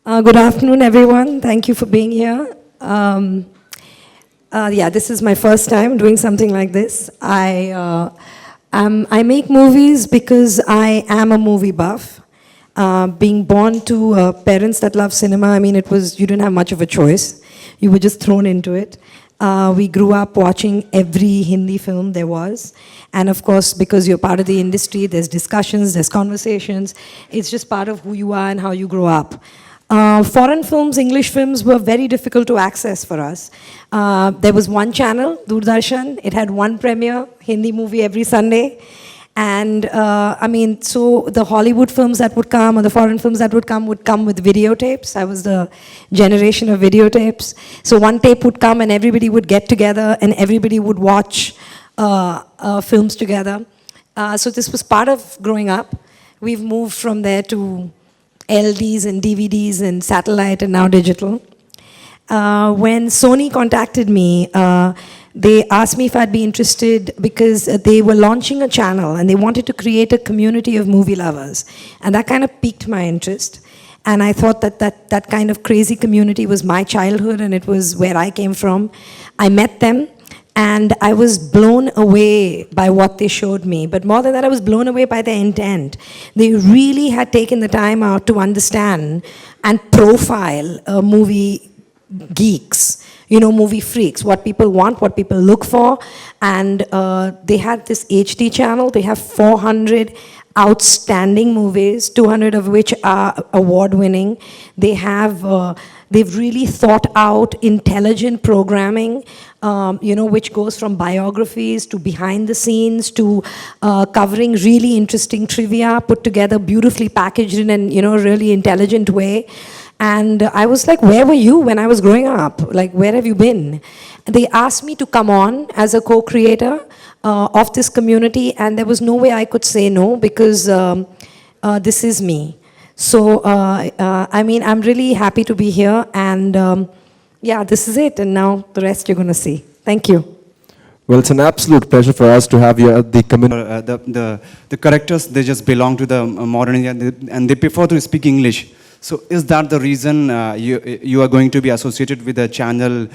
Good afternoon, everyone. Thank you for being here. Yeah, this is my first time doing something like this. I make movies because I am a movie buff. Being born to parents that love cinema, I mean, you didn't have much of a choice. You were just thrown into it. We grew up watching every Hindi film there was. And of course, because you're part of the industry, there's discussions, there's conversations. It's just part of who you are and how you grow up. Foreign films, English films were very difficult to access for us. There was one channel, Doordarshan. It had one premiere, Hindi movie every Sunday. And I mean, so the Hollywood films that would come or the foreign films that would come with videotapes. I was the generation of videotapes. So one tape would come and everybody would get together and everybody would watch films together. So this was part of growing up. We've moved from there to LDs and DVDs and satellite and now digital. When Sony contacted me, they asked me if I'd be interested because they were launching a channel and they wanted to create a community of movie lovers. And that kind of piqued my interest. And I thought that kind of crazy community was my childhood and it was where I came from. I met them. And I was blown away by what they showed me. But more than that, I was blown away by their intent. They really had taken the time out to understand and profile movie geeks, you know, movie freaks, what people want, what people look for. And they had this HD channel. They have 400 outstanding movies, 200 of which are award-winning. They have... They've really thought out intelligent programming, you know, which goes from biographies to behind the scenes to covering really interesting trivia, put together beautifully packaged in an, you know, really intelligent way. And I was like, where were you when I was growing up? Like, where have you been? They asked me to come on as a co-creator of this community, and there was no way I could say no because this is me. So, I mean, I'm really happy to be here, and yeah, this is it, and now the rest you're going to see. Thank you. Well, it's an absolute pleasure for us to have you at the community. The characters, they just belong to the modern India, and they prefer to speak English. So is that the reason you are going to be associated with a channel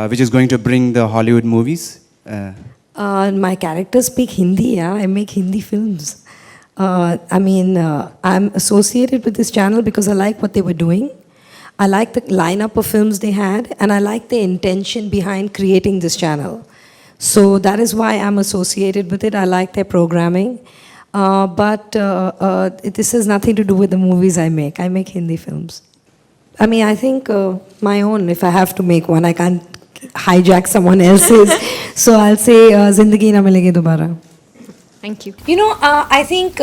which is going to bring the Hollywood movies? My characters speak Hindi, yeah? I make Hindi films. I mean, I'm associated with this channel because I like what they were doing. I like the lineup of films they had, and I like the intention behind creating this channel. So that is why I'm associated with it. I like their programming. But this has nothing to do with the movies I make. I make Hindi films. I mean, I think my own, if I have to make one, I can't hijack someone else's. So I'll say, Zindagi Na Milegi Dobara. Thank you. You know, I think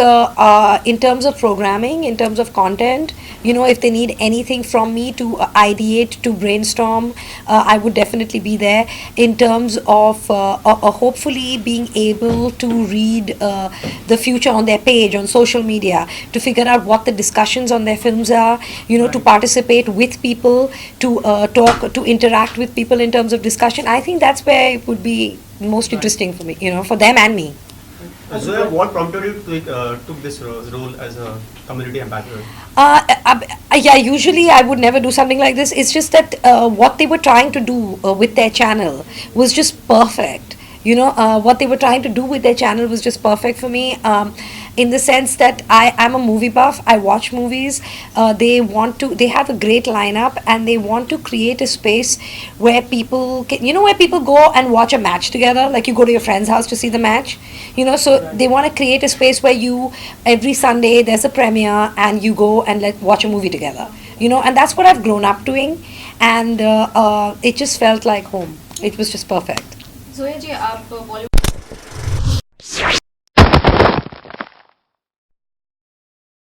in terms of programming, in terms of content, you know, if they need anything from me to ideate, to brainstorm, I would definitely be there. In terms of hopefully being able to read the future on their page, on social media, to figure out what the discussions on their films are, you know, to participate with people, to talk, to interact with people in terms of discussion. I think that's where it would be most interesting for me, you know, for them and me. Zoya, what prompted you to took this role as a community ambassador? Yeah, usually I would never do something like this. It's just that what they were trying to do with their channel was just perfect. You know, what they were trying to do with their channel was just perfect for me. In the sense that I am a movie buff, I watch movies, they have a great lineup and they want to create a space where people can, you know, where people go and watch a match together, like you go to your friend's house to see the match, you know, so they want to create a space where every Sunday there's a premiere and you go and watch a movie together, you know, and that's what I've grown up doing, and it just felt like home. It was just perfect. Zoya ji, आप